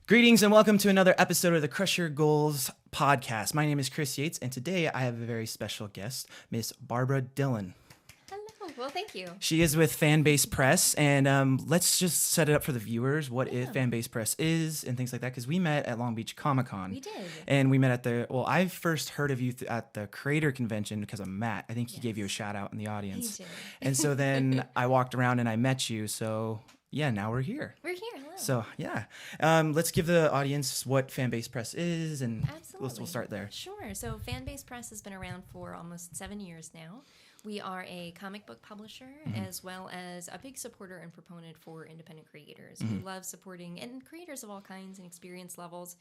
Greetings and welcome to another episode of the Crush Your Goals podcast. My name is Chris Yates, and today I have a very special guest, Miss Barbara Dillon. Hello. Well, thank you. She is with FanBase Press, and let's just set it up for the viewers what FanBase Press is and things like that, because we met at Long Beach Comic Con. We did. And we met at I first heard of you at the creator convention because of Matt. I think he gave you a shout out in the audience. He did. And so then I walked around and I met you, so yeah, now we're here. We're here. Hello. So, yeah. Let's give the audience what FanBase Press is, and we'll start there. Sure. So FanBase Press has been around for almost 7 years now. We are a comic book publisher as well as a big supporter and proponent for independent creators. We love supporting and creators of all kinds and experience levels.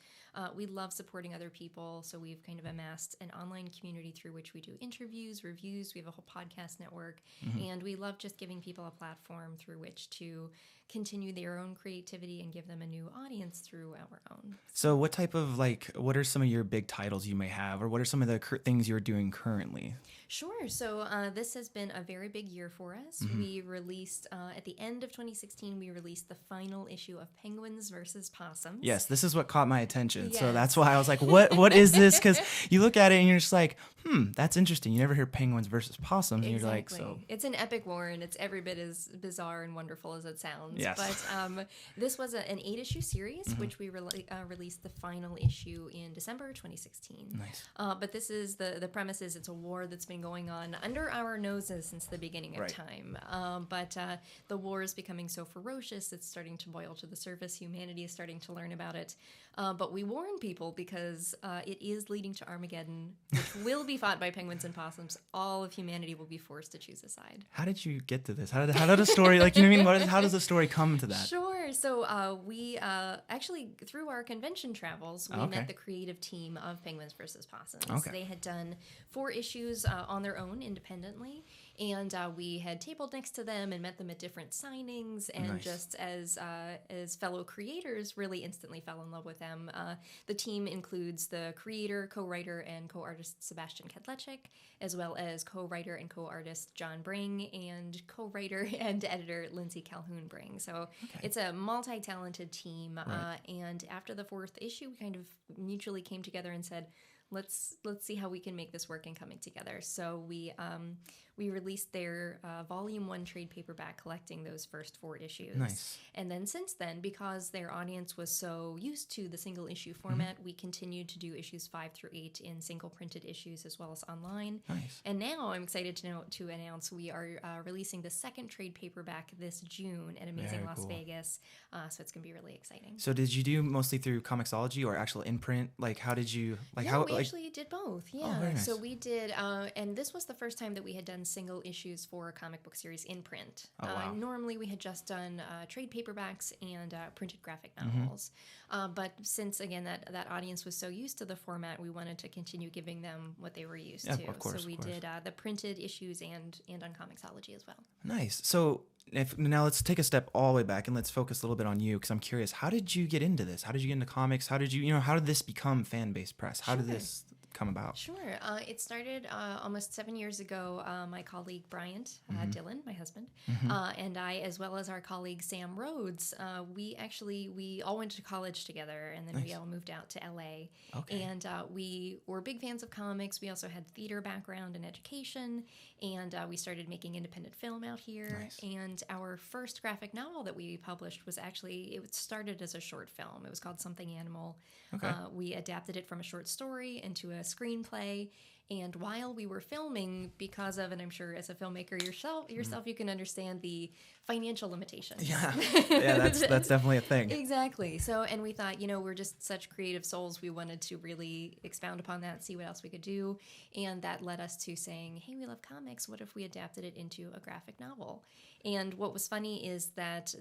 We love supporting other people, so we've kind of amassed an online community through which we do interviews, reviews. We have a whole podcast network, and we love just giving people a platform through which to continue their own creativity and give them a new audience through our own. So what type of, what are some of your big titles you may have, or what are some of the things you're doing currently? Sure. So this has been a very big year for us. We released, at the end of 2016, we released the final issue of Penguins versus Possums. Yes, this is what caught my attention. Yes. So that's why I was like, what is this? Because you look at it and you're just like, that's interesting. You never hear Penguins versus Possums. And you're like, so. It's an epic war, and it's every bit as bizarre and wonderful as it sounds. Yes. But this was an 8-issue series, which we released the final issue in December 2016. Nice. But this is the premise is it's a war that's been going on under our noses since the beginning of time. But the war is becoming so ferocious, it's starting to boil to the surface. Humanity is starting to learn about it. But we warn people because it is leading to Armageddon, which will be fought by penguins and possums. All of humanity will be forced to choose a side. How did you get to this? How did the story, you know what I mean? How does the story come to that? Sure. So we actually, through our convention travels, we met the creative team of Penguins versus Possums. Okay. They had done 4 issues on their own independently, and we had tabled next to them and met them at different signings, and just as fellow creators, really instantly fell in love with them. The team includes the creator, co-writer, and co-artist Sebastian Kedlechik, as well as co-writer and co-artist John Bring, and co-writer and editor Lindsay Calhoun Bring. So it's a multi-talented team, and after the 4th issue, we kind of mutually came together and said, let's see how we can make this work and coming together. So we released their Volume 1 trade paperback collecting those first 4 issues. Nice. And then since then, because their audience was so used to the single issue format, we continued to do issues 5 through 8 in single printed issues as well as online. Nice. And now I'm excited to announce we are releasing the 2nd trade paperback this June at Amazing Las Vegas. So it's going to be really exciting. So did you do mostly through Comixology or actual imprint? How did you, We actually did both. Yeah. Oh, very nice. So we did, and this was the first time that we had done single issues for a comic book series in print. Oh, wow. Normally we had just done trade paperbacks and printed graphic novels. But since, again, that audience was so used to the format, we wanted to continue giving them what they were used to. Of course, so we did the printed issues and on Comixology as well. Nice. So now let's take a step all the way back and let's focus a little bit on you, because I'm curious, how did you get into this? How did you get into comics? How did how did this become FanBase Press? How did this come about? Sure. It started almost 7 years ago. My colleague Bryant Dillon, my husband, and I, as well as our colleague Sam Rhodes, we all went to college together, and then we all moved out to LA. Okay. And we were big fans of comics. We also had theater background and education, and we started making independent film out here. Nice. And our first graphic novel that we published was it started as a short film. It was called Something Animal. Okay. We adapted it from a short story into a screenplay, and while we were filming, because of, and I'm sure as a filmmaker yourself you can understand the financial limitations. Yeah, that's definitely a thing. Exactly. So, and we thought, we're just such creative souls. We wanted to really expound upon that, see what else we could do, and that led us to saying, hey, we love comics. What if we adapted it into a graphic novel? And what was funny is that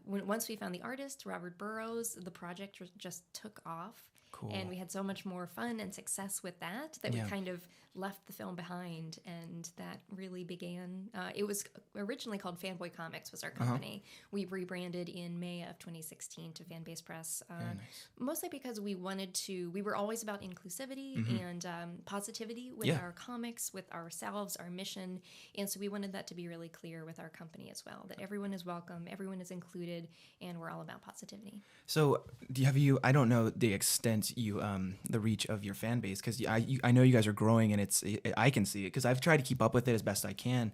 once we found the artist, Robert Burrows, the project just took off. Cool. And we had so much more fun and success with that we kind of left the film behind, and that really began. It was originally called Fanboy Comics was our company. We rebranded in May of 2016 to FanBase Press, mostly because we were always about inclusivity and positivity with our comics, with ourselves, our mission, and so we wanted that to be really clear with our company as well, that everyone is welcome, everyone is included, and we're all about positivity. So I don't know the extent the reach of your fan base, because I know you guys are growing, and I can see it because I've tried to keep up with it as best I can.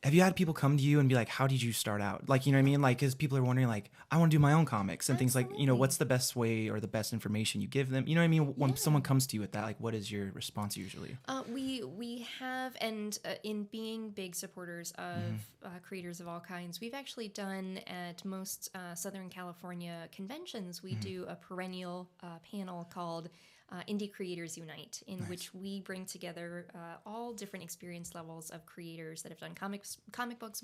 Have you had people come to you and be like, how did you start out? Like, you know what I mean? Like, because people are wondering, like, I want to do my own comics and things like, what's the best way or the best information you give them? You know what I mean? When someone comes to you with that, like, what is your response usually? We have, and in being big supporters of creators of all kinds, we've actually done at most Southern California conventions, we do a perennial panel called Indie Creators Unite, in which we bring together all different experience levels of creators that have done comic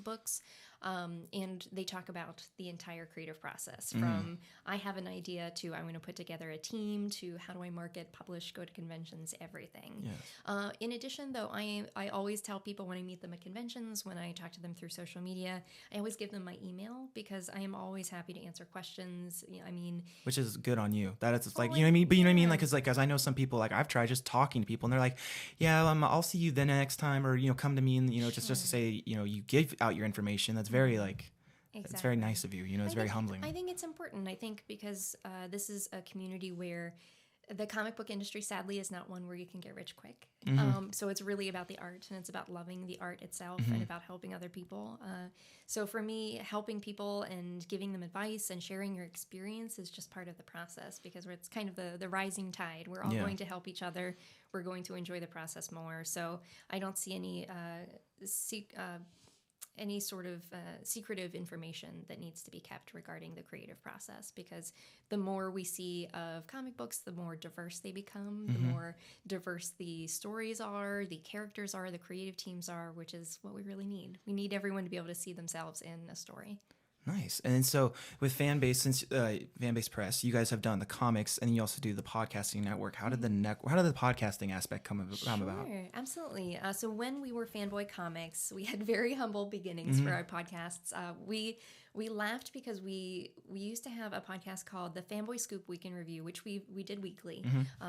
books, and they talk about the entire creative process, from I have an idea to I'm going to put together a team to how do I market, publish, go to conventions, everything. Yes. In addition, though, I always tell people when I meet them at conventions, when I talk to them through social media, I always give them my email, because I am always happy to answer questions. I mean, which is good on you. That it's like, you know what I mean? But you know what I mean? Like, I know some people, like, I've tried just talking to people, and they're like, yeah, I'll see you the next time, or, come to me, and, just to say, you give out your information. That's very, like, it's very nice of you. It's very humbling. I think it's important. I think because this is a community where the comic book industry, sadly, is not one where you can get rich quick. So it's really about the art, and it's about loving the art itself, and about helping other people. So for me, helping people and giving them advice and sharing your experience is just part of the process, because it's kind of the rising tide. We're all going to help each other. We're going to enjoy the process more. So I don't see any sort of secretive information that needs to be kept regarding the creative process, because the more we see of comic books, the more diverse they become, the more diverse the stories are, the characters are, the creative teams are, which is what we really need. We need everyone to be able to see themselves in a story. Nice. And so with FanBase, since FanBase Press, you guys have done the comics, and you also do the podcasting network. How did the podcasting aspect come about? Sure, absolutely. So when we were Fanboy Comics, we had very humble beginnings for our podcasts. We laughed because we used to have a podcast called the Fanboy Scoop Week in Review, which we did weekly.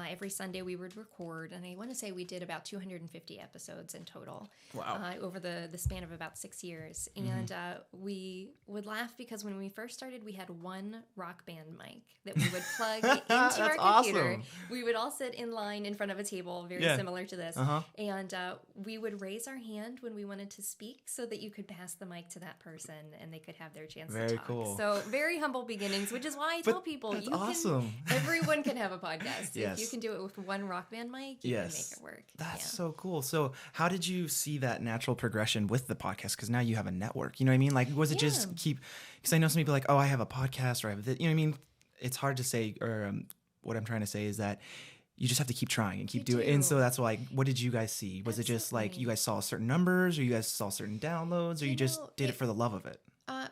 Every Sunday we would record, and I want to say we did about 250 episodes in total. Wow. Over the span of about 6 years. And we would laugh because when we first started, we had one Rock Band mic that we would plug into our computer. Awesome. We would all sit in line in front of a table, very similar to this. And we would raise our hand when we wanted to speak, so that you could pass the mic to that person and they could have their chance to talk. Cool. So very humble beginnings, which is why I tell people everyone can have a podcast. If you can do it with one Rock Band mic, you can make it work. That's so cool. So how did you see that natural progression with the podcast? Because now you have a network. You know what I mean? Like, was it just keep? Because I know some people are like, oh, I have a podcast, or I have this. You know what I mean? It's hard to say, or what I'm trying to say is that you just have to keep trying and keep doing it. And so that's why, what did you guys see? Was it just like you guys saw certain numbers, or you guys saw certain downloads, or you just did it for the love of it?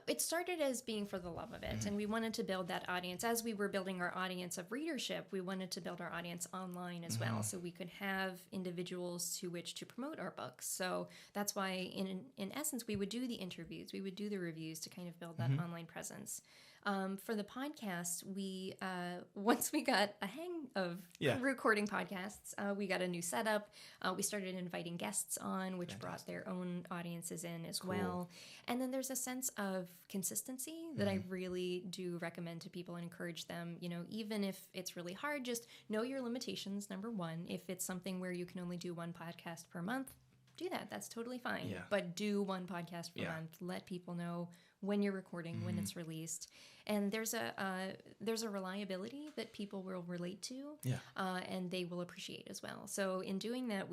It started as being for the love of it, and we wanted to build that audience. As we were building our audience of readership, we wanted to build our audience online as well, so we could have individuals to which to promote our books. So that's why, in essence, we would do the interviews, we would do the reviews to kind of build that online presence. For the podcast, we once we got a hang of recording podcasts, we got a new setup. We started inviting guests on, which brought their own audiences in as well. And then there's a sense of consistency that I really do recommend to people and encourage them. Even if it's really hard, just know your limitations, number one. If it's something where you can only do one podcast per month, do that. That's totally fine. But do one podcast per month. Let people know when you're recording, when it's released. And there's a reliability that people will relate to, and they will appreciate as well. So in doing that,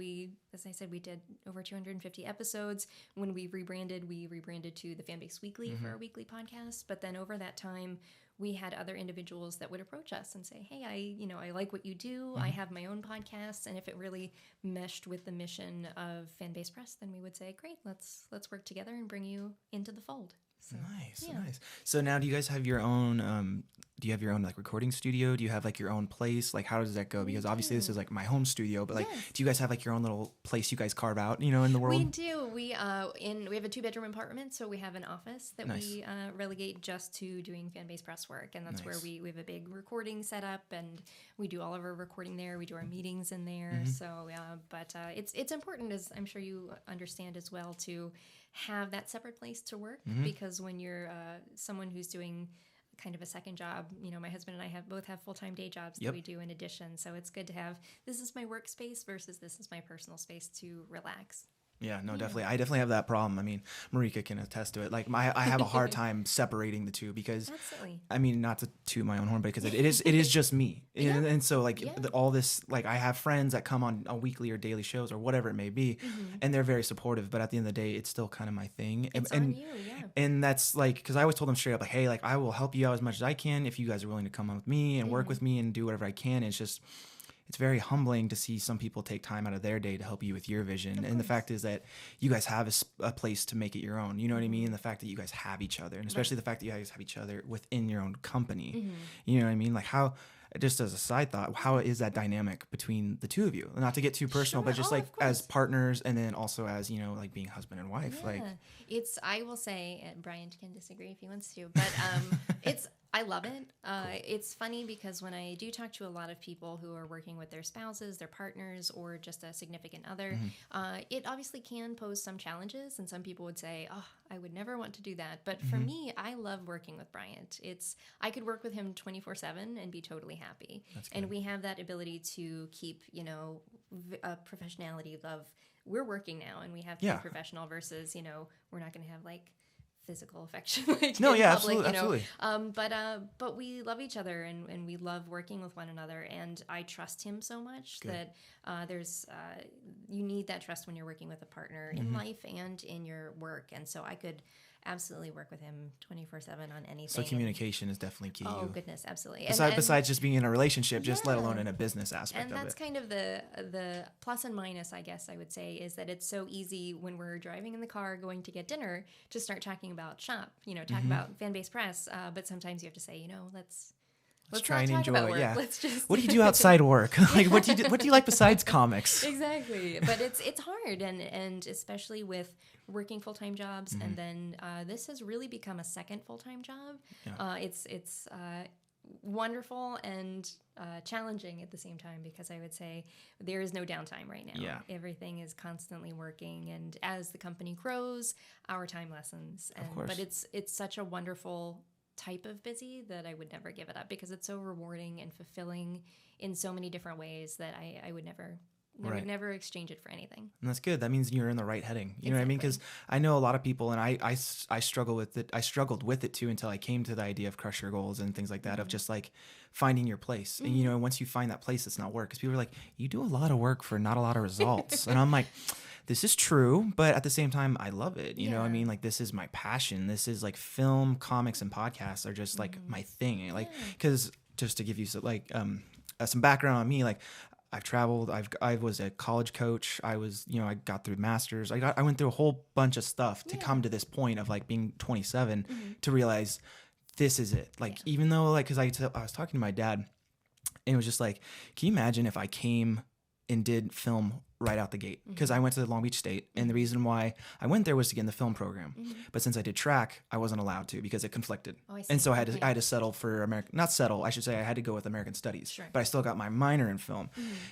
as I said, we did over 250 episodes. When we rebranded to the FanBase Weekly for our weekly podcast. But then over that time, we had other individuals that would approach us and say, hey, I like what you do. I have my own podcast. And if it really meshed with the mission of FanBase Press, then we would say, great, let's work together and bring you into the fold. So, nice. So now, do you guys have your own do you have your own like recording studio? Do you have like your own place? Like how does that go? Because obviously this is like my home studio, but like Yes. do you guys have like your own little place you guys carve out, you know, in the world? We do. We have a 2-bedroom apartment, so we have an office that Nice. we relegate just to doing FanBase press work, and that's where we have a big recording setup, and we do all of our recording there. We do our meetings in there. So, but it's important, as I'm sure you understand as well, to have that separate place to work, because when you're someone who's doing kind of a second job, you know, my husband and I both have full-time day jobs that we do in addition. So it's good to have, this is my workspace versus this is my personal space to relax. Yeah, no, definitely. I definitely have that problem. I mean, Marika can attest to it. Like I have a hard time separating the two because, Absolutely. I mean, not to toot my own horn, but because it is just me. And so like all this, like I have friends that come on a weekly or daily shows or whatever it may be, and they're very supportive. But at the end of the day, it's still kind of my thing. It's and on you, and that's like, because I always told them straight up, like, hey, like I will help you out as much as I can if you guys are willing to come on with me and work with me and do whatever I can. It's just, it's very humbling to see some people take time out of their day to help you with your vision. And the fact is that you guys have a place to make it your own. You know what I mean? The fact that you guys have each other, and especially the fact that you guys have each other within your own company. You know what I mean? Like how, just as a side thought, how is that dynamic between the two of you? Not to get too personal, but just like as partners, and then also as, you know, like being husband and wife. Yeah. Like I will say, and Brian can disagree if he wants to, but I love it. It's funny because when I do talk to a lot of people who are working with their spouses, their partners, or just a significant other, it obviously can pose some challenges, and some people would say, oh, I would never want to do that. But for me, I love working with Bryant. I could work with him 24/7 and be totally happy. And we have that ability to keep, you know, a professionality of, we're working now and we have to be professional versus, you know, we're not going to have like physical affection like no, in yeah, public, absolutely, you know. absolutely. But we love each other, and we love working with one another, and I trust him so much that there's you need that trust when you're working with a partner in life and in your work. And so I could absolutely work with him 24/7 on anything. So communication is definitely key. Oh goodness, absolutely. Besides just being in a relationship, just let alone in a business aspect of it. And that's kind of the plus and minus, I guess I would say, is that it's so easy when we're driving in the car going to get dinner to start talking about shop, you know, talk about FanBase press. But sometimes you have to say, you know, let's try and enjoy it. Yeah. Let's just. What do you do outside work? Like, what do you like besides comics? Exactly, but it's hard, and especially with working full-time jobs, and then this has really become a second full-time job. Yeah. It's wonderful and challenging at the same time, because I would say there is no downtime right now. Yeah. Everything is constantly working, and as the company grows, our time lessens. And, of course. But it's such a wonderful type of busy that I would never give it up, because it's so rewarding and fulfilling in so many different ways that I would never exchange it for anything. And that's good. That means you're in the right heading. You know what I mean? Because I know a lot of people, and I struggle with it. I struggled with it too until I came to the idea of crush your goals and things like that, of just like finding your place. And, you know, once you find that place, it's not work. Because people are like, you do a lot of work for not a lot of results. And I'm like, this is true, but at the same time, I love it. You know what I mean? Like, this is my passion. This is like film, comics, and podcasts are just like my thing. Like, because just to give you some background on me, like, I've traveled. I was a college coach. I got through masters. I went through a whole bunch of stuff to come to this point of like being 27 to realize this is it. Like, even though like, cause I was talking to my dad, and it was just like, can you imagine if I came and did film right out the gate? Because I went to Long Beach State, and the reason why I went there was to get in the film program. But since I did track, I wasn't allowed to because it conflicted. Oh, I see. And so I had to settle for not settle. I should say I had to go with American Studies. Sure. But I still got my minor in film,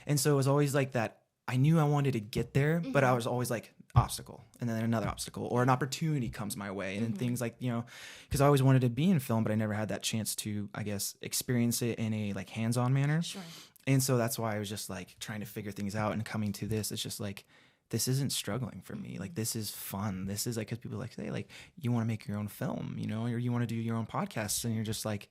and so it was always like that. I knew I wanted to get there, but I was always like obstacle, and then another obstacle, or an opportunity comes my way, and then things like, you know, because I always wanted to be in film, but I never had that chance to, I guess, experience it in a like hands-on manner. Sure. And so that's why I was just like trying to figure things out, and coming to this, it's just like, this isn't struggling for me. Like, this is fun. This is like, because people like say like, you want to make your own film, you know, or you want to do your own podcasts, and you're just like,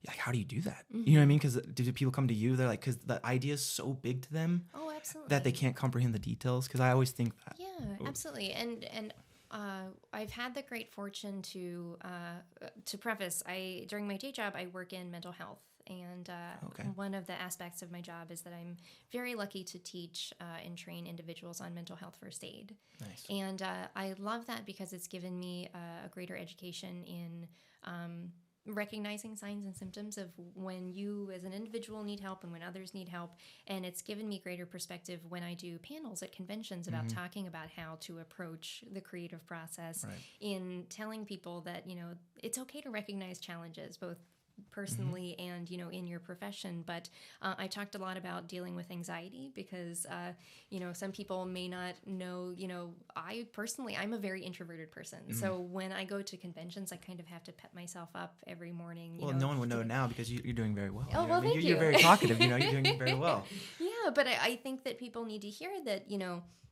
how do you do that? You know what I mean? Because do people come to you? They're like, because the idea is so big to them. Oh, absolutely. That they can't comprehend the details. Because I always think that. Yeah, absolutely. And I've had the great fortune to preface, during my day job, I work in mental health. And one of the aspects of my job is that I'm very lucky to teach and train individuals on mental health first aid. Nice. And I love that because it's given me a greater education in recognizing signs and symptoms of when you as an individual need help and when others need help. And it's given me greater perspective when I do panels at conventions about talking about how to approach the creative process, in telling people that, it's okay to recognize challenges, both personally and in your profession. But I talked a lot about dealing with anxiety because some people may not know, I'm a very introverted person, so when I go to conventions I kind of have to pep myself up every morning. Well, no one would know now because you're doing very well. Oh, well, thank you. You're very talkative, you're doing very well. Yeah, but I think that people need to hear that,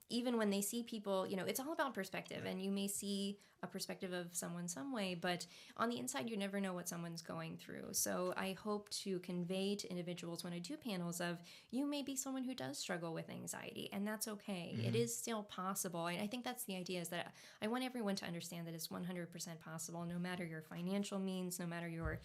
even when they see people, it's all about perspective, and you may see a perspective of someone some way, but on the inside, you never know what someone's going through. So I hope to convey to individuals when I do panels of, you may be someone who does struggle with anxiety, and that's okay. It is still possible. And I think that's the idea, is that I want everyone to understand that it's 100% possible, no matter your financial means, no matter your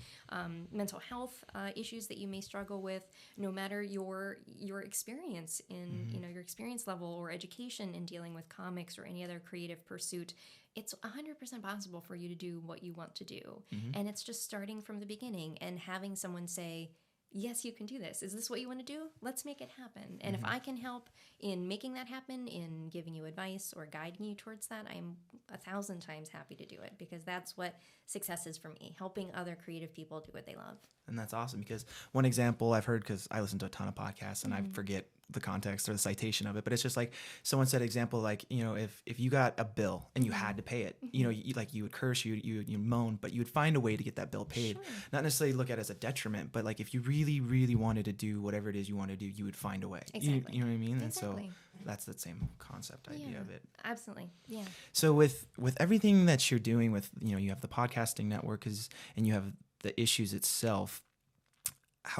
mental health issues that you may struggle with, no matter your experience in, your experience level or education in dealing with comics or any other creative pursuit. It's 100% possible for you to do what you want to do. And it's just starting from the beginning and having someone say, yes, you can do this. Is this what you want to do? Let's make it happen. And if I can help in making that happen, in giving you advice or guiding you towards that, I'm 1,000 times happy to do it, because that's what success is for me, helping other creative people do what they love. And that's awesome, because one example I've heard, because I listen to a ton of podcasts and I forget the context or the citation of it, but it's just like someone said, example, like, if you got a bill and you had to pay it, you would curse, you moan, but you would find a way to get that bill paid. Sure. Not necessarily look at it as a detriment, but like if you really, really wanted to do whatever it is you want to do, you would find a way. Exactly. You know what I mean? Exactly. And so that's the same concept idea of it. Absolutely. Yeah. So with everything that you're doing with, you have the podcasting network and you have the issues itself,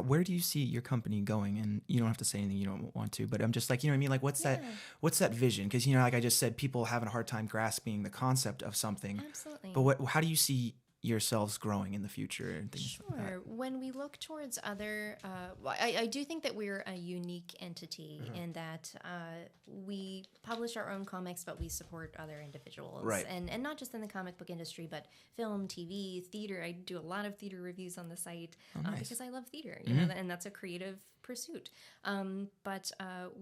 where do you see your company going? And you don't have to say anything you don't want to, but I'm just like, you know what I mean? Like, what's that vision? Because, like I just said, people having a hard time grasping the concept of something. Absolutely. But how do you see yourselves growing in the future and things like that? Sure. When we look towards other, I do think that we're a unique entity in that we publish our own comics, but we support other individuals. Right. And not just in the comic book industry, but film, TV, theater. I do a lot of theater reviews on the site because I love theater, you know, and that's a creative pursuit. But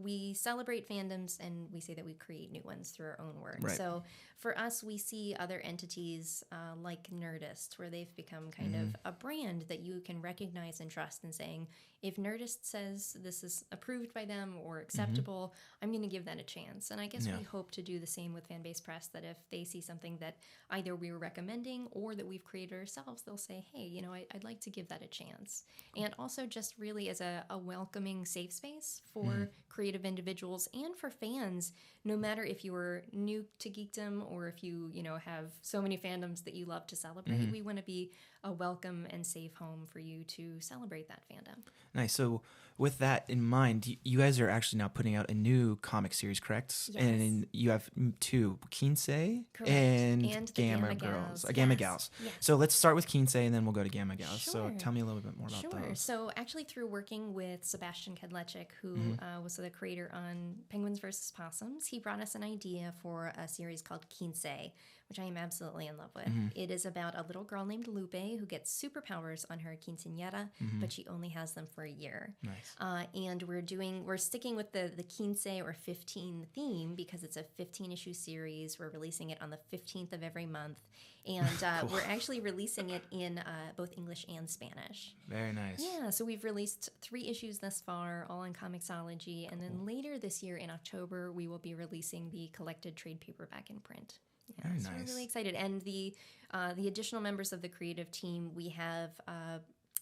we celebrate fandoms, and we say that we create new ones through our own work. Right. So for us, we see other entities like Nerdist, where they've become kind of a brand that you can recognize and trust, and saying, if Nerdist says this is approved by them or acceptable, I'm going to give that a chance. And I guess we hope to do the same with FanBase Press, that if they see something that either we were recommending or that we've created ourselves, they'll say, hey, I'd like to give that a chance. And also just really as a welcoming safe space for creative individuals and for fans, no matter if you are new to geekdom or if you have so many fandoms that you love to celebrate. We want to be a welcome and safe home for you to celebrate that fandom. Nice. So with that in mind, you guys are actually now putting out a new comic series, correct? Yes. And you have two, Kinsey and Gamma Girls. Gamma Gals. Yes. So let's start with Kinsey and then we'll go to Gamma Gals. Sure. So tell me a little bit more about those. So actually through working with Sebastian Kedlechik, who was the creator on Penguins vs. Possums, he brought us an idea for a series called Kinsey, which I am absolutely in love with. It is about a little girl named Lupe who gets superpowers on her quinceañera, but she only has them for a year. Nice. And we're sticking with the Kinsey or 15 theme because it's a 15-issue series. We're releasing it on the 15th of every month. And Cool. we're actually releasing it in both English and Spanish. Very nice. Yeah, so we've released 3 issues thus far, all in Comixology. And then later this year in October, we will be releasing the collected trade paperback in print. Yeah, Very so nice. we're really excited. And the additional members of the creative team, we have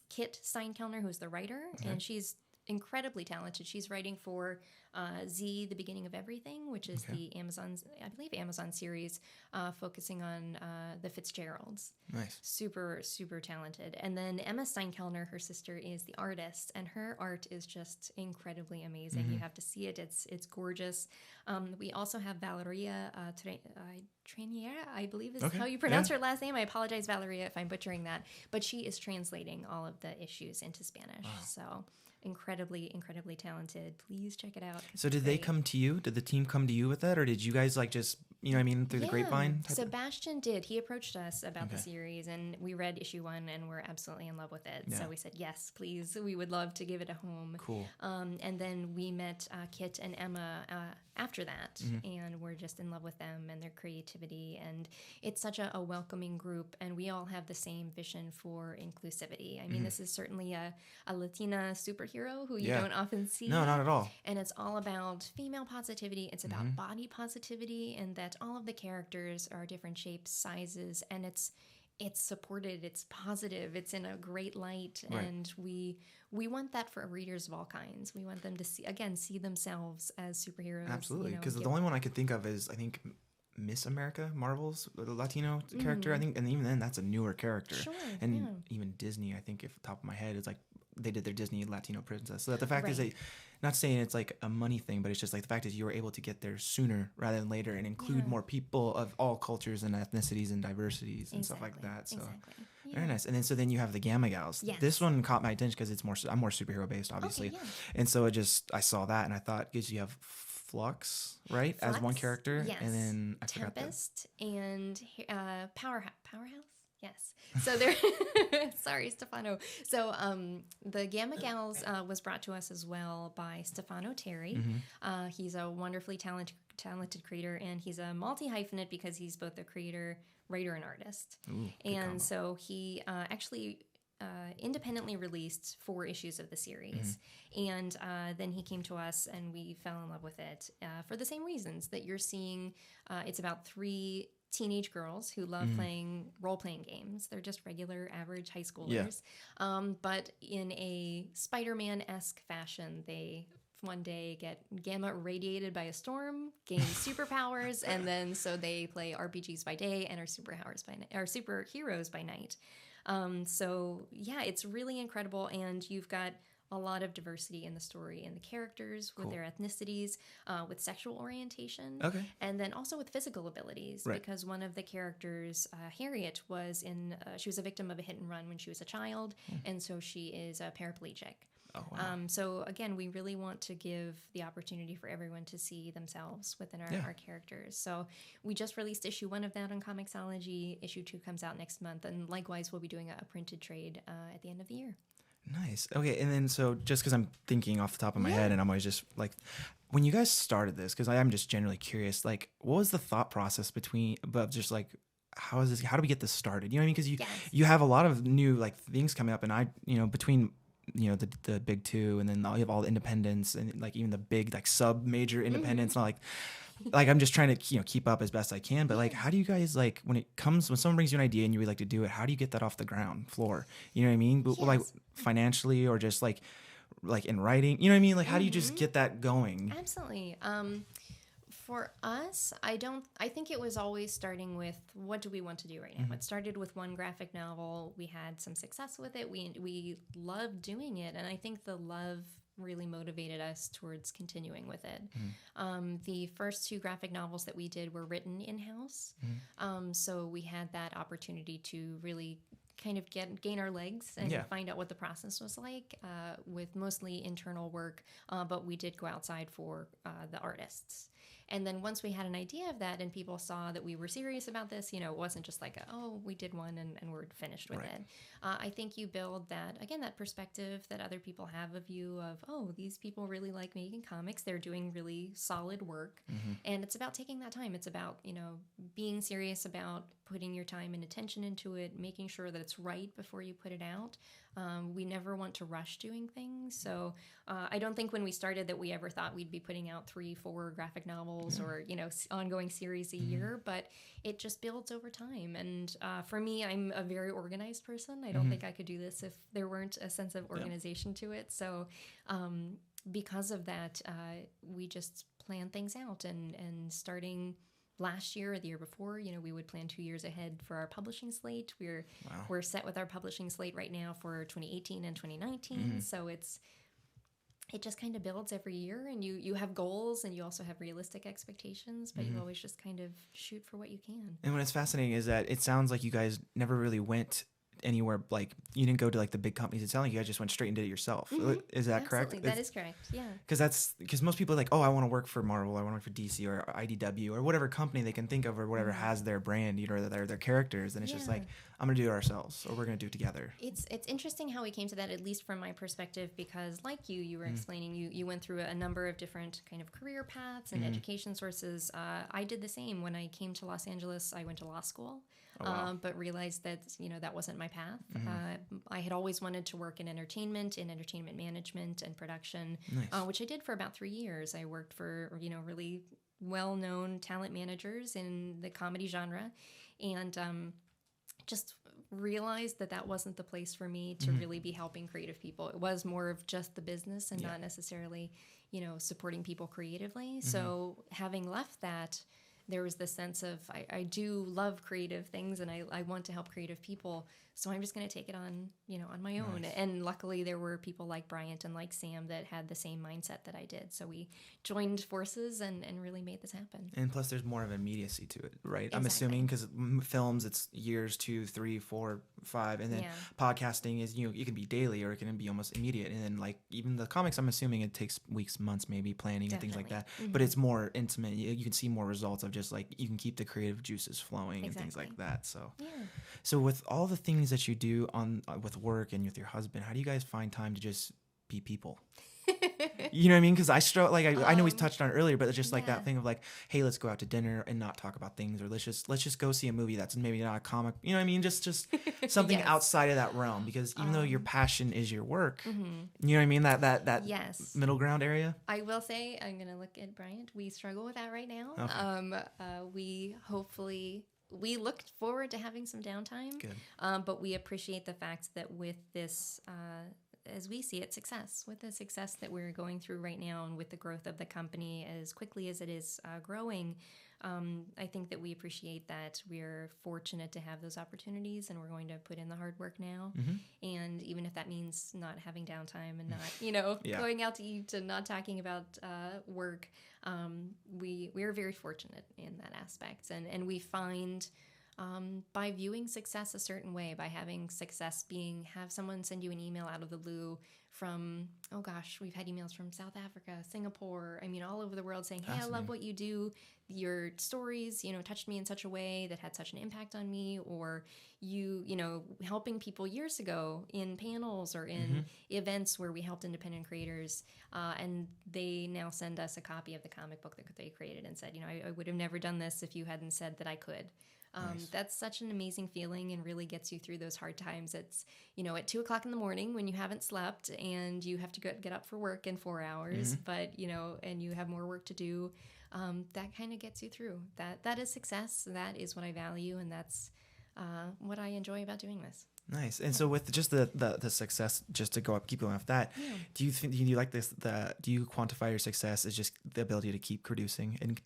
Kit Steinkellner, who's the writer, and she's incredibly talented. She's writing for Z, The Beginning of Everything, which is the Amazon series focusing on the Fitzgeralds. Nice. Super, super talented. And then Emma Steinkellner, her sister, is the artist, and her art is just incredibly amazing. You have to see it. It's gorgeous. We also have Valeria Traniera, I believe is how you pronounce her last name. I apologize, Valeria, if I'm butchering that. But she is translating all of the issues into Spanish. Wow. So incredibly, incredibly talented. Please check it out. So did they come to you? Did the team come to you with that? Or did you guys just you know what I mean, through the grapevine? Sebastian did. He approached us about the series, and we read issue 1, and we're absolutely in love with it. Yeah. So we said, yes, please. We would love to give it a home. Cool. And then we met Kit and Emma after that, and we're just in love with them and their creativity. And it's such a welcoming group, and we all have the same vision for inclusivity. I mean, this is certainly a Latina superhero who you don't often see. No, not at all. And it's all about female positivity. It's about body positivity, and that all of the characters are different shapes, sizes, and it's supported, it's positive, it's in a great light, and we want that for readers of all kinds. We want them to see themselves as superheroes. Absolutely, because the only one I could think of is, I think, Miss America, Marvel's the Latino character, I think, and even then that's a newer character. Sure, and even Disney, I think, if top of my head, is like they did their Disney Latino princess. So that the fact is, they, not saying it's like a money thing, but it's just like the fact is you were able to get there sooner rather than later and include more people of all cultures and ethnicities and diversities and stuff like that. So very nice. And then you have the Gamma Gals. Yes. This one caught my attention because I'm more superhero based, obviously. And so I saw that and I thought, because you have Flux, right, as one character, and then I forgot Tempest and Powerhouse. Yes. So they're sorry, Stefano. So the Gamma Gals was brought to us as well by Stefano Terry. He's a wonderfully talented creator, and he's a multi-hyphenate because he's both a creator, writer, and artist. Ooh, and so he actually independently released 4 issues of the series. And then he came to us and we fell in love with it for the same reasons that you're seeing. It's about 3 teenage girls who love playing role-playing games. They're just regular, average high schoolers. But in a Spider-Man-esque fashion, they one day get gamma irradiated by a storm, gain superpowers, and then so they play RPGs by day and are superheroes by night. So yeah, it's really incredible, and you've got a lot of diversity in the story and the characters with their ethnicities, with sexual orientation, and then also with physical abilities. Because one of the characters, Harriet, she was a victim of a hit and run when she was a child, and so she is a paraplegic. Oh, wow. So again, we really want to give the opportunity for everyone to see themselves within our characters. So we just released issue 1 of that on Comixology. Issue 2 comes out next month, and likewise, we'll be doing a printed trade at the end of the year. Nice. Okay, and then so just because I'm thinking off the top of my head, and I'm always just like, when you guys started this, because I am just generally curious, like, what was the thought process but just like, how do we get this started? You know what I mean? Because you have a lot of new like things coming up, and between the big 2, and then you have all the independents, and like even the big like sub major independents, and like I'm just trying to keep up as best I can, but like, how do you guys, like, when someone brings you an idea and you would like to do it, how do you get that off the ground floor? You know what I mean? Like financially, or just like in writing, you know what I mean? Like, how do you just get that going? Absolutely. For us, I think it was always starting with, what do we want to do right now? It started with one graphic novel. We had some success with it. We loved doing it, and I think the love really motivated us towards continuing with it. The first 2 graphic novels that we did were written in-house, so we had that opportunity to really kind of gain our legs and find out what the process was like, with mostly internal work, but we did go outside for the artists. And then once we had an idea of that and people saw that we were serious about this, it wasn't just like, we did one and we're finished with it. I think you build that perspective that other people have of you of, these people really like making comics. They're doing really solid work. And it's about taking that time. It's about, being serious about putting your time and attention into it, making sure that it's right before you put it out. We never want to rush doing things. So I don't think when we started that we ever thought we'd be putting out 3-4 graphic novels or, ongoing series a year, but it just builds over time. And for me, I'm a very organized person. I don't think I could do this if there weren't a sense of organization to it. So because of that, we just plan things out, and starting last year or the year before, we would plan 2 years ahead for our publishing slate. We're set with our publishing slate right now for 2018 and 2019. So it just kind of builds every year, and you have goals, and you also have realistic expectations, but you always just kind of shoot for what you can. And what is fascinating is that it sounds like you guys never really went anywhere, like you didn't go to like the big companies. It sounded like you guys just went straight and did it yourself. Is that correct? Absolutely, that is correct. Yeah. Because most people are like, oh, I want to work for Marvel, I want to work for DC or IDW or whatever company they can think of, or whatever has their brand, or their characters, and it's just like, I'm gonna do it ourselves, or we're gonna do it together. It's interesting how we came to that, at least from my perspective, because like you were explaining, you went through a number of different kind of career paths and education sources. I did the same. When I came to Los Angeles, I went to law school. Oh, wow. But realized that that wasn't my path. I had always wanted to work in entertainment management and production, Nice. which I did for about 3 years. I worked for really well-known talent managers in the comedy genre, and just realized that wasn't the place for me to really be helping creative people. It was more of just the business and not necessarily supporting people creatively. So having left that, there was this sense of I do love creative things, and I want to help creative people. So I'm just going to take it on, on my own. Nice. And luckily there were people like Bryant and like Sam that had the same mindset that I did. So we joined forces and really made this happen. And plus, there's more of immediacy to it, right? Exactly. I'm assuming because films, it's years, 2, 3, 4, 5, and then podcasting is it can be daily or it can be almost immediate. And then like even the comics, I'm assuming it takes weeks, months, maybe planning and things like that. But it's more intimate. You can see more results of just like you can keep the creative juices flowing and things like that. So with all the things that you do on with work and with your husband, how do you guys find time to just be people? You know what I mean? Because I struggle. Like I know we touched on it earlier, but it's just like that thing of like, hey, let's go out to dinner and not talk about things, or let's just go see a movie that's maybe not a comic. You know what I mean? Just something outside of that realm. Because even though your passion is your work, you know what I mean? That middle ground area. I will say, I'm gonna look at Bryant. We struggle with that right now. Okay. We look forward to having some downtime. Good. But we appreciate the fact that with this, as we see it, with the success that we're going through right now, and with the growth of the company as quickly as it is growing, I think that we appreciate that we're fortunate to have those opportunities, and we're going to put in the hard work now. And even if that means not having downtime and not, going out to eat and not talking about work, we are very fortunate in that aspect. And we find by viewing success a certain way, by having success have someone send you an email out of the blue from, oh gosh, we've had emails from South Africa, Singapore, all over the world saying, hey, I love what you do. Your stories, touched me in such a way that had such an impact on me, or helping people years ago in panels or in events where we helped independent creators, and they now send us a copy of the comic book that they created and said, I would have never done this if you hadn't said that I could. Nice. That's such an amazing feeling, and really gets you through those hard times. It's, at 2:00 in the morning when you haven't slept and you have to get up for work in 4 hours, but, and you have more work to do. That kind of gets you through. That is success. That is what I value, and that's what I enjoy about doing this. Nice. And so with just the success, just to keep going off that, do you like this? Do you quantify your success as just the ability to keep producing and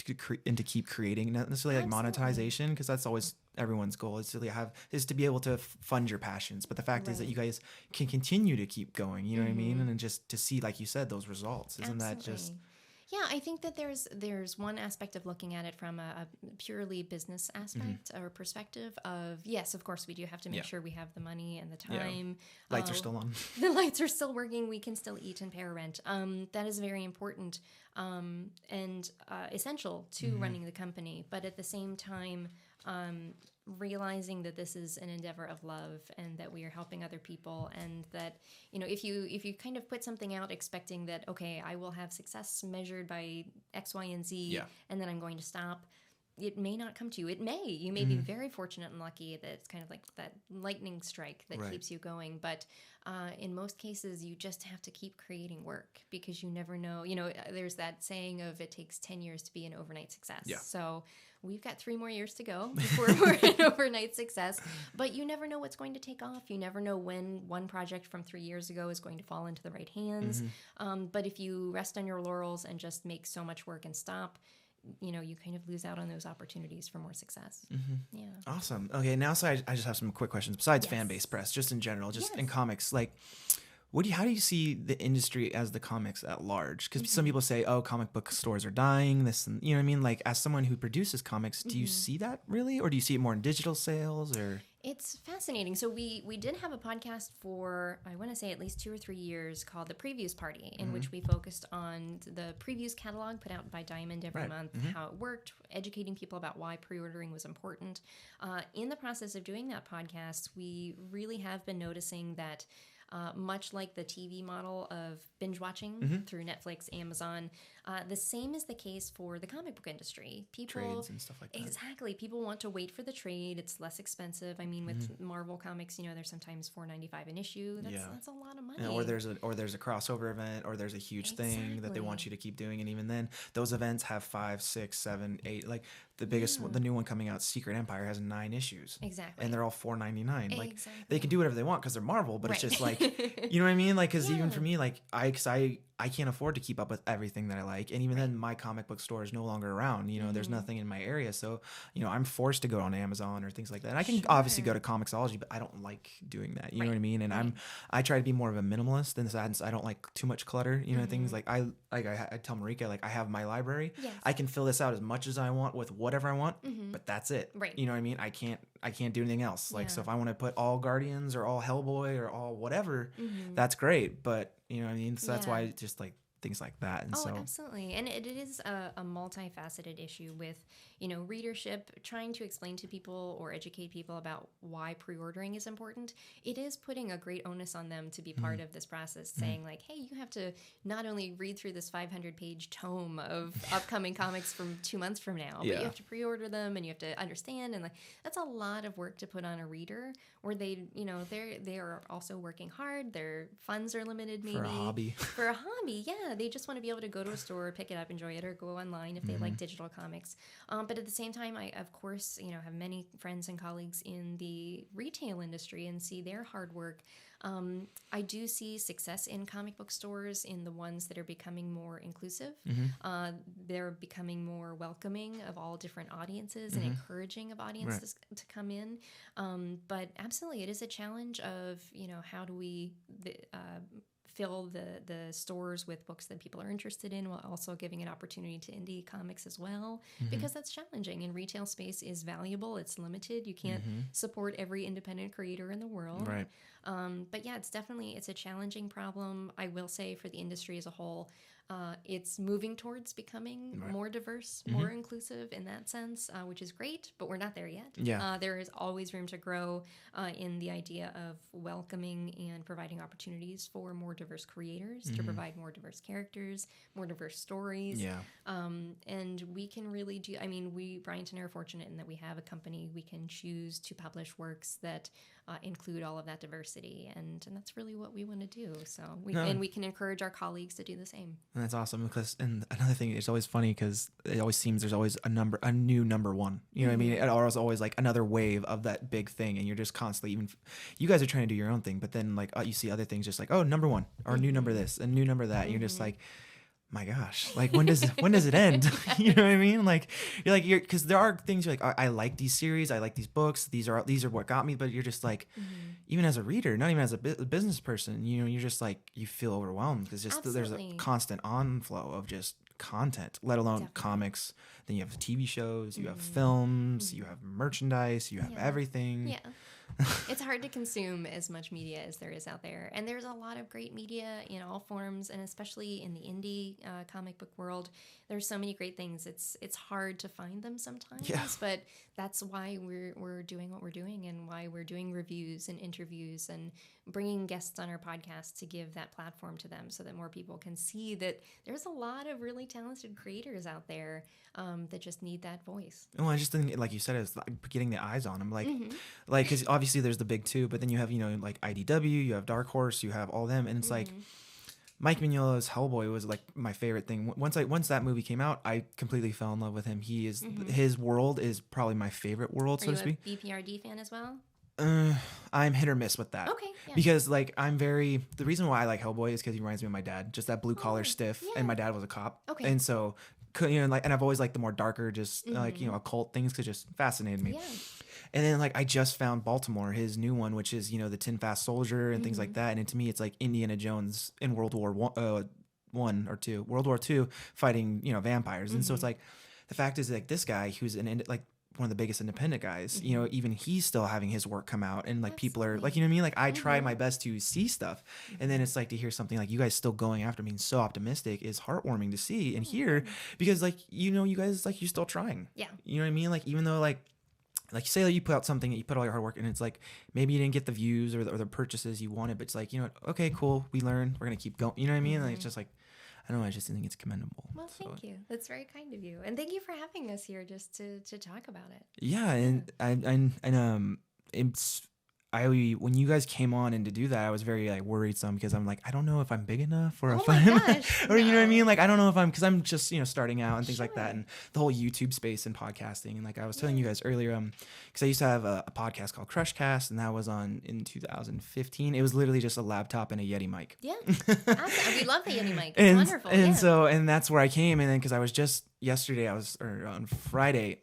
to keep creating, not necessarily like monetization, because that's always everyone's goal is to be able to fund your passions. But the fact is that you guys can continue to keep going. You know what I mean? And then just to see, like you said, those results. Isn't that just? Yeah, I think that there's one aspect of looking at it from a purely business aspect or perspective of, yes, of course, we do have to make sure we have the money and the time. Yeah. Lights are still on. The lights are still working. We can still eat and pay our rent. That is very important and essential to running the company. But at the same time, realizing that this is an endeavor of love, and that we are helping other people, and that if you kind of put something out expecting that, okay, I will have success measured by X, Y, and Z, and then I'm going to stop, it may not come to you. You may be very fortunate and lucky that it's kind of like that lightning strike that keeps you going, but in most cases you just have to keep creating work, because you never know. There's that saying of, it takes 10 years to be an overnight success. So we've got 3 more years to go before we're an overnight success, but you never know what's going to take off. You never know when one project from 3 years ago is going to fall into the right hands. But if you rest on your laurels and just make so much work and stop, you kind of lose out on those opportunities for more success. Yeah. Awesome. Okay. Now, so I just have some quick questions besides fan-based press, just in general, just in comics, like, how do you see the industry as the comics at large? Because some people say, oh, comic book stores are dying, this, and you know what I mean? Like, as someone who produces comics, do you see that really? Or do you see it more in digital sales, or? It's fascinating. So we did have a podcast for, I want to say, at least 2 or 3 years called The Previews Party, in which we focused on the previews catalog put out by Diamond every month, how it worked, educating people about why pre-ordering was important. In the process of doing that podcast, we really have been noticing that much like the TV model of binge watching through Netflix, Amazon, the same is the case for the comic book industry. People, Trades and stuff like that. exactly. People want to wait for the trade. It's less expensive. I mean, with Marvel comics, you know, they're sometimes $4.95 an issue. That's a lot of money. Yeah, or there's a crossover event, or there's a huge thing that they want you to keep doing, and even then, those events have 5, 6, 7, 8. Like the biggest, the new one coming out, Secret Empire, has 9 issues. Exactly. And they're all $4.99. Like Exactly. they can do whatever they want because they're Marvel, but it's just like, you know what I mean? Like, because even for me, like I can't afford to keep up with everything that I like, and even then, my comic book store is no longer around. You know, there's nothing in my area, so you know, I'm forced to go on Amazon or things like that. And I can obviously go to Comixology, but I don't like doing that. You know what I mean? And I try to be more of a minimalist in the sense I don't like too much clutter. You know, things like I tell Marika, like, I have my library. Yes. I can fill this out as much as I want with whatever I want, but that's it. Right. You know what I mean? I can't do anything else. Like, so if I want to put all Guardians or all Hellboy or all whatever, that's great. But you know what I mean? So that's why just like things like that. And absolutely. And it is a multifaceted issue with, you know, readership, trying to explain to people or educate people about why pre-ordering is important. It is putting a great onus on them to be part of this process, saying like, hey, you have to not only read through this 500-page tome of upcoming comics from 2 months from now, but you have to pre-order them, and you have to understand, and like that's a lot of work to put on a reader, where they, you know, they are also working hard, their funds are limited, maybe for a hobby. For a hobby, yeah, they just want to be able to go to a store, pick it up, enjoy it, or go online if they like digital comics. But at the same time, I, of course, you know, have many friends and colleagues in the retail industry and see their hard work. I do see success in comic book stores, in the ones that are becoming more inclusive. They're becoming more welcoming of all different audiences and encouraging of audiences to come in. But absolutely, it is a challenge of, you know, how do we fill the stores with books that people are interested in, while also giving an opportunity to indie comics as well, because that's challenging, and retail space is valuable. It's limited. You can't support every independent creator in the world. Right. But yeah, it's a challenging problem. I will say, for the industry as a whole, it's moving towards becoming more diverse, more inclusive in that sense, which is great, but we're not there yet. Yeah. There is always room to grow in the idea of welcoming and providing opportunities for more diverse creators, to provide more diverse characters, more diverse stories. Yeah. And we can really do, I mean, Bryant and I are fortunate in that we have a company. We can choose to publish works that include all of that diversity, and that's really what we want to do. So we can encourage our colleagues to do the same. And that's awesome, because, and another thing, it's always funny because it always seems there's always a new number one. You know what I mean? It's always like another wave of that big thing, and you're just constantly, even you guys are trying to do your own thing, but then like you see other things just like, oh, number one, or new number this and new number that. And you're just like, my gosh, like when does it end? You know what I mean? Like you're because there are things you're like, I like these series, I like these books, these are what got me, but you're just like, even as a reader, not even as a business person, you know, you're just like, you feel overwhelmed because just there's a constant onflow of just content, let alone comics. Then you have TV shows, you have films, you have merchandise, you have everything. Yeah. It's hard to consume as much media as there is out there. And there's a lot of great media in all forms, and especially in the indie comic book world. There's so many great things. It's hard to find them sometimes, but that's why we're doing what we're doing, and why we're doing reviews and interviews and bringing guests on our podcast to give that platform to them, so that more people can see that there's a lot of really talented creators out there that just need that voice. Well, I just think, like you said, it's like getting the eyes on them, like because obviously there's the big two, but then you have, you know, like IDW, you have Dark Horse, you have all them, and it's like Mike Mignola's Hellboy was like my favorite thing. Once that movie came out, I completely fell in love with him. He is his world is probably my favorite world, so to speak. Are you a BPRD fan as well? I'm hit or miss with that. Okay. Yeah. Because like the reason why I like Hellboy is because he reminds me of my dad, just that blue collar stiff, and my dad was a cop. Okay. And so, you know, like, and I've always liked the more darker, just like, you know, occult things, because just fascinated me. Yeah. And then like I just found Baltimore, his new one, which is, you know, the Tin Fast Soldier and things like that. And to me, it's like Indiana Jones in World War II, fighting, you know, vampires. And so it's like, the fact is like this guy who's like one of the biggest independent guys, you know, even he's still having his work come out, and like people are Absolutely. like, you know what I mean? Like I try my best to see stuff, and then it's like to hear something like you guys still going after being so optimistic is heartwarming to see and hear, because like, you know, you guys like, you're still trying. Yeah. You know what I mean? Like even though like you say like you put out something, you put all your hard work, and it's like maybe you didn't get the views or the purchases you wanted, but it's like, you know what, okay, cool, we learned, we're gonna keep going. You know what I mean? Like it's just like, I don't know, I just think it's commendable. Well, thank you. That's very kind of you, and thank you for having us here just to talk about it. Yeah, and it's when you guys came on and to do that, I was very like worried some, because I'm like, I don't know if I'm big enough or if I'm gosh, or you know what I mean? no. Like I don't know if I'm, because I'm just, you know, starting out and things like that, Sure. and the whole YouTube space and podcasting. And like I was telling you guys earlier, because I used to have a podcast called Crushcast, and that was on in 2015. It was literally just a laptop and a Yeti mic. Yeah, absolutely. We love the Yeti mic. It's wonderful. And so, and that's where I came. And then because I was just yesterday, or on Friday,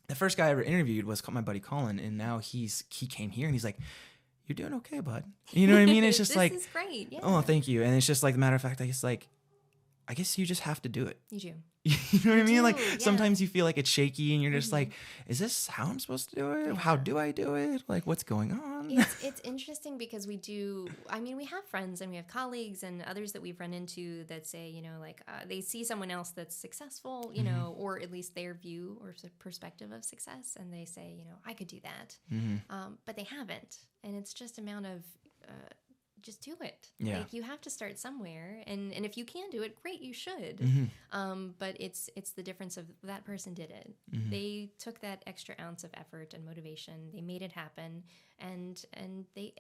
the first guy I ever interviewed was my buddy Colin, and now he came here and he's like, "You're doing okay, bud." You know what I mean? It's just like, this is great. Yeah. oh, thank you. And it's just like, the matter of fact, I guess you just have to do it. You do. You know what I mean? Like yeah. sometimes you feel like it's shaky, and you're just like, is this how I'm supposed to do it? How do I do it? Like what's going on? It's interesting because we have friends and we have colleagues and others that we've run into that say, you know, like they see someone else that's successful, you know, or at least their view or perspective of success, and they say, you know, I could do that, but they haven't, and it's just a amount of just do it. Yeah. Like you have to start somewhere, and if you can do it, great, you should. But it's the difference of that person did it. They took that extra ounce of effort and motivation. They made it happen, and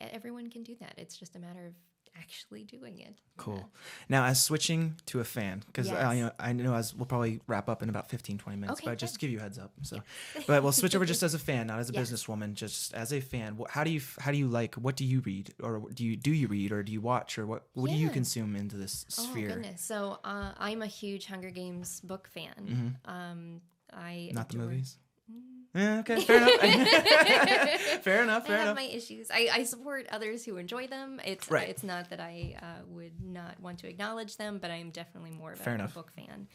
everyone can do that. It's just a matter of actually doing it. Cool. Now, as switching to a fan, because Yes. I know as we'll probably wrap up in about 15-20 minutes, Okay, but just to good. give you a heads up. So, but we'll switch over just as a fan, not as a Yes. businesswoman, just as a fan. How do you like? What do you read, or do you read, or do you watch, or what do you Yeah. consume into this Oh sphere? goodness! So I'm a huge Hunger Games book fan. I Not the adore- movies. Yeah, okay, fair enough. Fair enough. I have my issues. I support others who enjoy them. It's Right. it's not that I would not want to acknowledge them, but I'm definitely more of Fair a enough. book fan.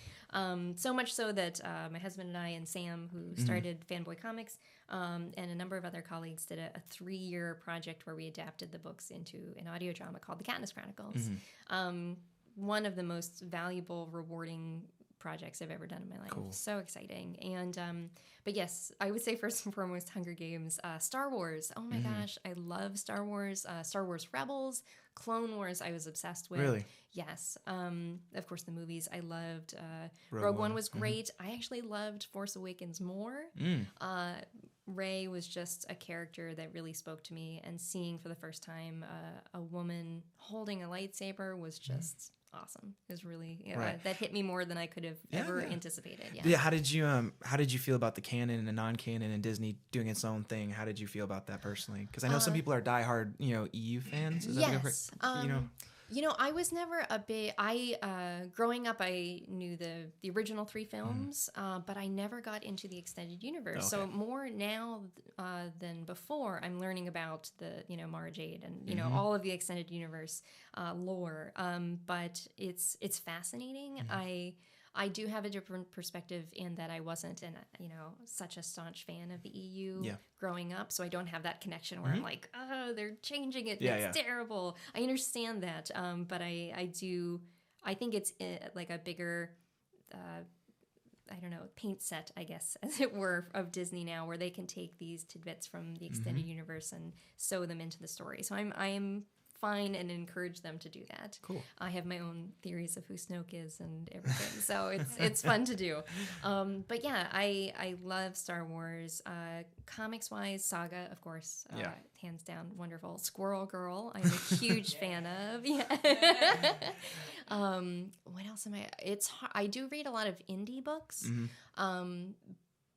So much so that my husband and I and Sam, who started Fanboy Comics, and a number of other colleagues did a 3-year project where we adapted the books into an audio drama called The Katniss Chronicles. One of the most valuable, rewarding projects I've ever done in my life. Cool. So exciting. And but yes, I would say first and foremost Hunger Games, Star Wars. Oh my gosh, I love Star Wars. Star Wars Rebels, Clone Wars I was obsessed with. Really? Yes. Of course the movies I loved. Rogue One was great. I actually loved Force Awakens more. Rey was just a character that really spoke to me, and seeing for the first time a woman holding a lightsaber was just awesome. It was really that hit me more than I could have ever anticipated. Yeah. Yeah. How did you feel about the canon and the non-canon and Disney doing its own thing? How did you feel about that personally? Because I know some people are diehard, EU fans. Is that Yes. I was never a big. Growing up, I knew the original 3 films, but I never got into the extended universe. So more now than before, I'm learning about the Mara Jade and all of the extended universe lore. But it's fascinating. I do have a different perspective in that I wasn't such a staunch fan of the EU growing up, so I don't have that connection where I'm like, oh, they're changing it, it's terrible. I understand that, but I think it's like a bigger, paint set, I guess, as it were, of Disney now, where they can take these tidbits from the extended universe and sew them into the story. So I'm fine and encourage them to do that. Cool. I have my own theories of who Snoke is and everything, so it's fun to do. But yeah, I love Star Wars. Comics wise, Saga, of course, hands down, wonderful. Squirrel Girl, I'm a huge fan of. Yeah. What else am I? I do read a lot of indie books.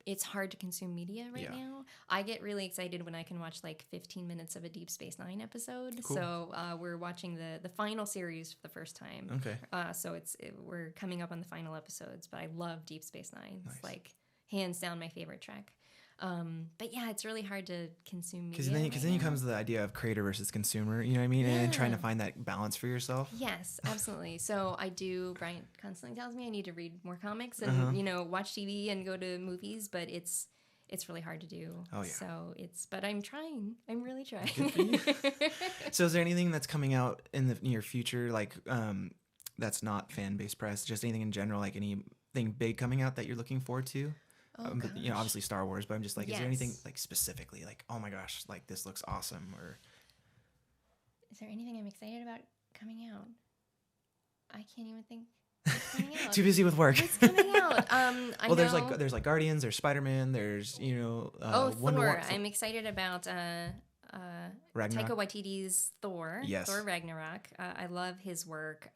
It's hard to consume media right now. I get really excited when I can watch like 15 minutes of a Deep Space Nine episode. Cool. So we're watching the final series for the first time. Okay. So we're coming up on the final episodes, but I love Deep Space Nine. Nice. It's like hands down my favorite track. But yeah, it's really hard to consume media. Because then comes the idea of creator versus consumer, you know what I mean? And then trying to find that balance for yourself. Yes, absolutely. So Brian constantly tells me I need to read more comics and, watch TV and go to movies, but it's really hard to do. Oh, yeah. So but I'm trying. I'm really trying. Good for you. So is there anything that's coming out in the near future, like that's not fan base press, just anything in general, like anything big coming out that you're looking forward to? But, obviously Star Wars, but I'm just like, is there anything like specifically like, oh my gosh, like this looks awesome? Or is there anything I'm excited about coming out? I can't even think. What's coming out? Too busy with work. What's coming out? Well, there's like Guardians, there's Spider-Man, there's Thor. I'm excited about Ragnarok. Taika Waititi's Thor. Yes. Thor Ragnarok. I love his work.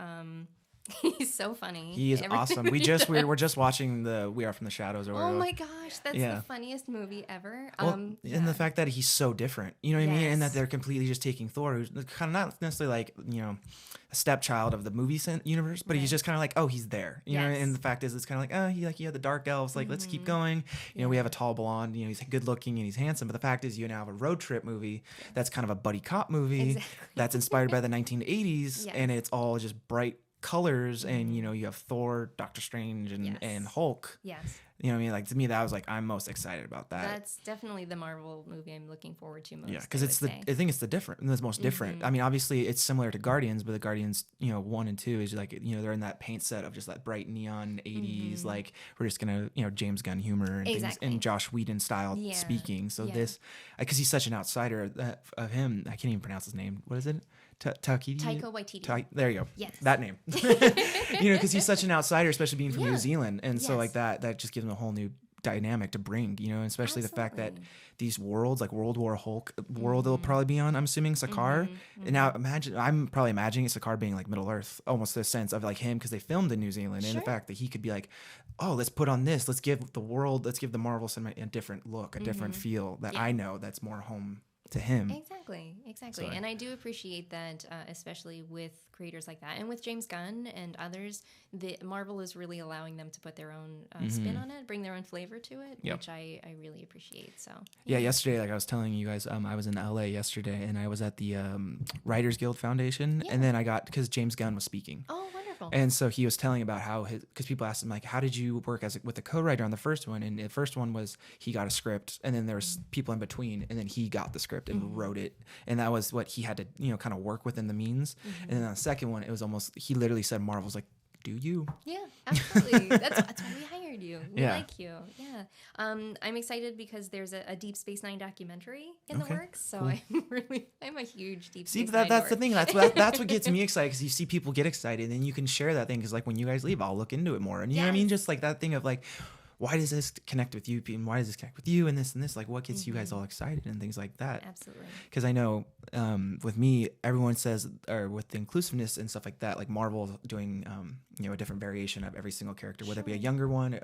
He's so funny. He is awesome. We're just watching We Are From the Shadows or whatever. Oh my gosh, that's the funniest movie ever. And the fact that he's so different, you know what I mean, and that they're completely just taking Thor, who's kind of not necessarily like a stepchild of the movie universe, but he's just kind of like, oh, he's there, you know. And the fact is, it's kind of like, oh, he had the dark elves, like let's keep going. You know, we have a tall blonde, he's good looking and he's handsome, but the fact is, you now have a road trip movie that's kind of a buddy cop movie that's inspired by the 1980s, and it's all just bright colors, and you have Thor, Doctor Strange, and Hulk. Yes. You know what I mean? Like, to me, that was like, I'm most excited about that. That's definitely the Marvel movie I'm looking forward to most. Yeah, because I think it's the most different. I mean, obviously it's similar to Guardians, but the Guardians, 1 and 2 is like, they're in that paint set of just that bright neon 80s, like we're just gonna, James Gunn humor and things, and Josh Whedon style speaking. So this, because he's such an outsider of him, I can't even pronounce his name. What is it? Taika Waititi. There you go. Yes. That name. Because he's such an outsider, especially being from New Zealand. And so like that just gives him a whole new dynamic to bring, especially the fact that these worlds, like World War Hulk world it'll probably be on, I'm assuming Sakaar. And now I'm probably imagining Sakaar being like Middle Earth, almost the sense of like him, because they filmed in New Zealand, and the fact that he could be like, oh, let's put on this, let's give the Marvel cinema a different look, a different feel that I know that's more home to him. Exactly. And I do appreciate that, especially with creators like that, and with James Gunn and others, Marvel is really allowing them to put their own spin on it, bring their own flavor to it, which I really appreciate. So yesterday, like I was telling you guys, I was in LA yesterday, and I was at the Writers Guild Foundation, and then because James Gunn was speaking. Oh, wonderful. And so he was telling about how because people asked him like, how did you work with a co-writer on the first one? And the first one was he got a script, and then there was people in between, and then he got the script and wrote it, and that was what he had to kind of work within the means. And then on the second one, it was almost, he literally said, Marvel's like, do you? Yeah, absolutely. That's why we hired you. We like you. Yeah. I'm excited because there's a Deep Space Nine documentary in the works. So cool. I'm a huge Deep Space Nine that's the thing. That's what gets me excited, because you see people get excited, and you can share that thing, because like when you guys leave, I'll look into it more. And you know what I mean? Just like that thing of like, why does this connect with you, and why does this connect with you, and this, like what gets you guys all excited and things like that. Absolutely. Because I know with me, everyone says, or with the inclusiveness and stuff like that, like Marvel doing a different variation of every single character, whether it be a younger one,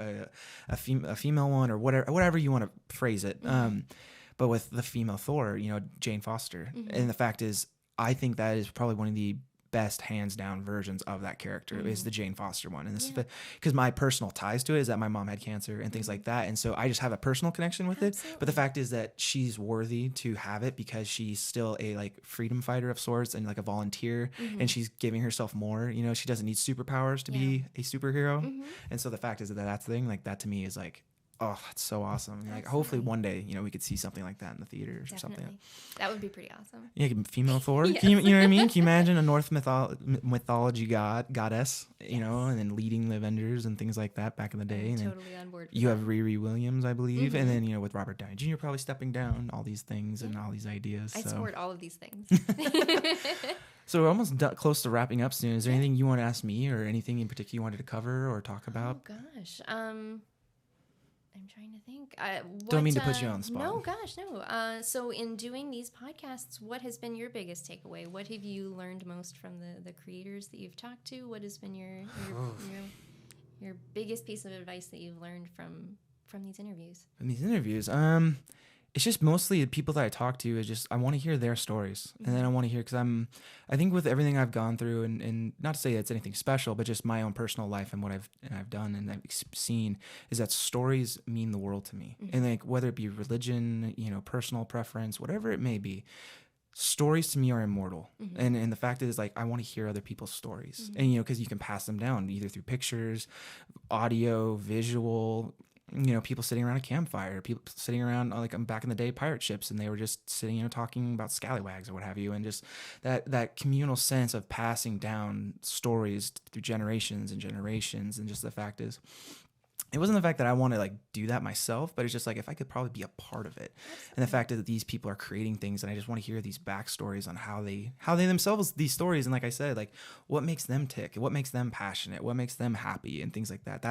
a female one, or whatever you want to phrase it. But with the female Thor, Jane Foster, and the fact is, I think that is probably one of the best hands down versions of that character is the Jane Foster one. And this is because my personal ties to it is that my mom had cancer and things like that, and so I just have a personal connection with it. But the fact is that she's worthy to have it, because she's still a like freedom fighter of sorts, and like a volunteer, and she's giving herself more. She doesn't need superpowers to be a superhero. And so the fact is that that's the thing, like that to me is like, oh, that's so awesome. Like, hopefully one day, we could see something like that in the theaters or something. That would be pretty awesome. Yeah, female Thor. Yes. You know what I mean? Can you imagine a Norse mythology goddess, and then leading the Avengers and things like that back in the day? And totally on board. You have Riri Williams, I believe, and then, with Robert Downey Jr. probably stepping down, all these things and all these ideas. I support all of these things. So we're almost close to wrapping up soon. Is there anything you want to ask me, or anything in particular you wanted to cover or talk about? Oh, gosh. I'm trying to think. Don't mean to put you on the spot. No, gosh, no. So in doing these podcasts, what has been your biggest takeaway? What have you learned most from the creators that you've talked to? What has been your biggest piece of advice that you've learned from these interviews? From these interviews, it's just mostly the people that I talk to is just, I want to hear their stories. And then I want to hear, because I think with everything I've gone through, and not to say it's anything special, but just my own personal life and what I've done and I've seen, is that stories mean the world to me. And like, whether it be religion, personal preference, whatever it may be, stories to me are immortal. And the fact is, like, I want to hear other people's stories. And, because you can pass them down either through pictures, audio, visual, people sitting around a campfire, people sitting around like back in the day pirate ships, and they were just sitting, talking about scallywags or what have you, and just that communal sense of passing down stories through generations and generations. And just the fact is, it wasn't the fact that I want to like do that myself, but it's just like if I could probably be a part of it. Absolutely. And the fact that these people are creating things, and I just want to hear these backstories on how they themselves, these stories, and like I said, like what makes them tick, what makes them passionate, what makes them happy, and things like that.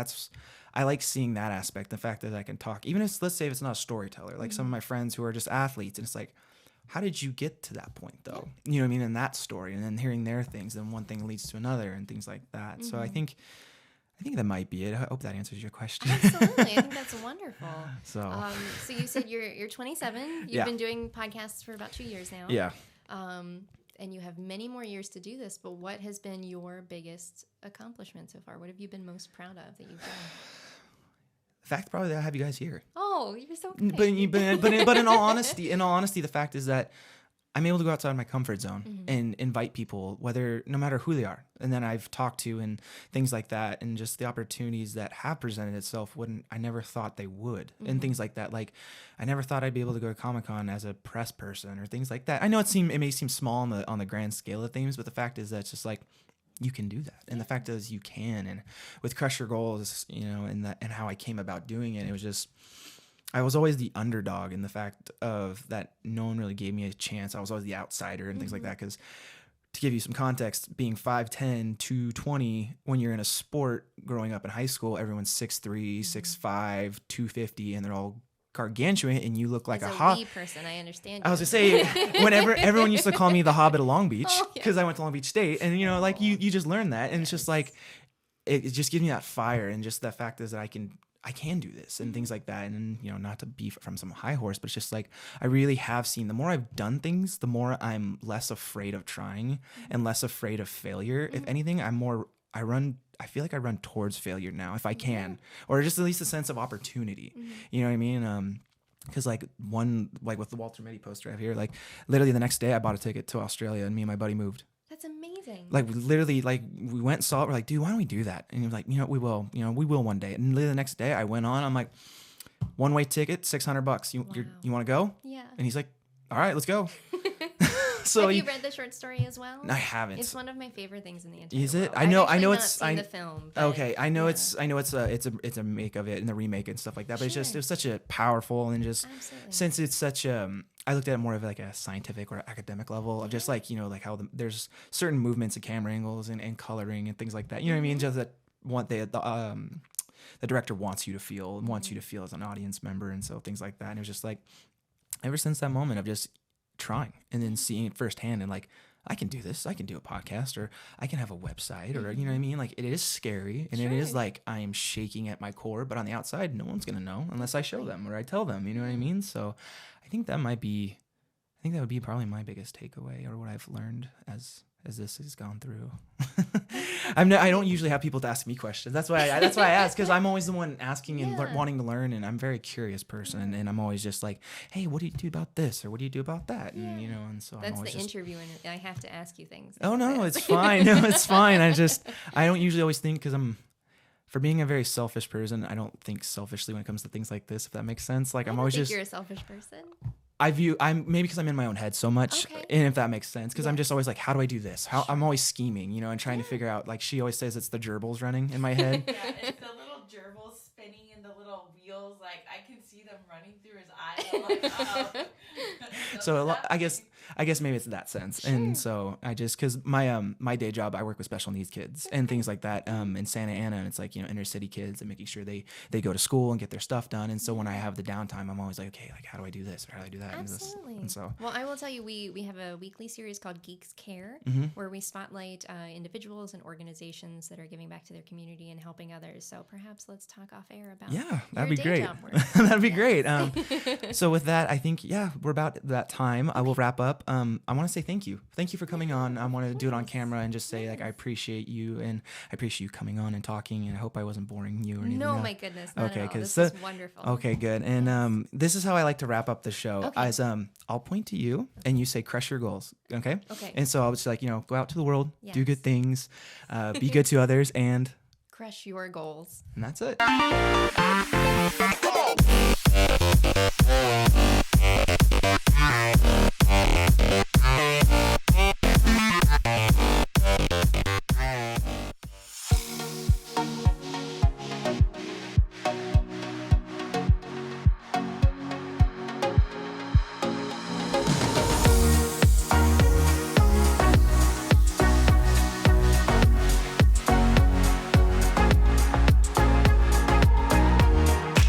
I like seeing that aspect. The fact that I can talk, even if let's say if it's not a storyteller, like some of my friends who are just athletes, and it's like, how did you get to that point though? You know what I mean? In that story, and then hearing their things, then one thing leads to another, and things like that. So I think that might be it. I hope that answers your question. Absolutely. I think that's wonderful. So you said you're 27. You've been doing podcasts for about 2 years now. Yeah. And you have many more years to do this, but what has been your biggest accomplishment so far? What have you been most proud of that you've done? The fact probably that I have you guys here. Oh, you're so kind. But in all honesty, the fact is that I'm able to go outside my comfort zone and invite people, no matter who they are. And then I've talked to and things like that, and just the opportunities that have presented itself I never thought they would, and things like that. Like I never thought I'd be able to go to Comic-Con as a press person or things like that. I know it may seem small on the grand scale of things, but the fact is that it's just like, you can do that. And the fact is you can. And with Crush Your Goals, and how I came about doing it, it was just, I was always the underdog in the fact of that no one really gave me a chance. I was always the outsider and things like that. Because to give you some context, being 5'10", 220, when you're in a sport growing up in high school, everyone's 6'3", 6'5", 250, and they're all gargantuan, and you look like As a wee person. I understand. I was gonna say, whenever everyone used to call me the Hobbit of Long Beach, because I went to Long Beach State, and like you just learn that, and it's just like it just gives me that fire, and just the fact is that I can do this and things like that. And not to be from some high horse, but it's just like I really have seen, the more I've done things, the more I'm less afraid of trying and less afraid of failure. If anything, I feel like I run towards failure now if I can, or just at least a sense of opportunity. You know what I mean? Because like with the Walter Mitty poster I have here, like literally the next day I bought a ticket to Australia, and me and my buddy moved. That's amazing. Like literally, like we went and saw it. We're like, dude, why don't we do that? And he was like, we will. We will one day. And literally the next day I went on. I'm like, one-way ticket, $600. You want to go? Yeah. And he's like, all right, let's go. So have you read the short story as well? I haven't. It's one of my favorite things in the entire Is it? world. I know it's not seen the film. But okay, I know it's a make of it and the remake and stuff like that. But it was such a powerful, and just since it's such I looked at it more of like a scientific or academic level of just like like how there's certain movements and camera angles and coloring and things like that. You know what I mean? Just that the director wants you to feel as an audience member, and so things like that. And it was just like ever since that moment of just trying and then seeing it firsthand, and like I can do this, I can do a podcast, or I can have a website, or you know what I mean? Like it is scary, and it is like I am shaking at my core, but on the outside no one's gonna know unless I show them or I tell them, you know what I mean? So I think that would be probably my biggest takeaway, or what I've learned as this has gone through. I don't usually have people to ask me questions. That's why I ask, because I'm always the one asking and wanting to learn, and I'm a very curious person, and I'm always just like, hey, what do you do about this, or what do you do about that? And and so that's I'm always the interview, and I have to ask you things. Oh no, it's fine. No, it's fine. I don't usually always think, because for being a very selfish person, I don't think selfishly when it comes to things like this, if that makes sense. Like I'm always just. You're a selfish person. I'm maybe because I'm in my own head so much, and if that makes sense, because I'm just always like, how do I do this? I'm always scheming, and trying to figure out. Like she always says, it's the gerbils running in my head. Yeah, it's the little gerbils spinning and the little wheels. Like I can see them running through his eyes. I'm like, oh. So I guess maybe it's that sense. Sure. And so I just, because my day job, I work with special needs kids and things like that in Santa Ana, and it's like inner city kids, and making sure they go to school and get their stuff done. And so when I have the downtime, I'm always like, okay, like how do I do this, or how do I do that? Absolutely. And so well, I will tell you, we have a weekly series called Geeks Care, where we spotlight individuals and organizations that are giving back to their community and helping others. So perhaps let's talk off air about that'd be great. That'd be great. So with that, I think we're about that time. I will wrap up. I want to say thank you for coming on. I want to do it on camera and just say like I appreciate you, and I appreciate you coming on and talking, and I hope I wasn't boring you or anything. No, my goodness, not at all. This is wonderful. Okay, good. And this is how I like to wrap up the show. As I'll point to you and you say crush your goals. Okay. Okay. And so I'll just like go out to the world, do good things, be good to others, and Crush your goals. And that's it.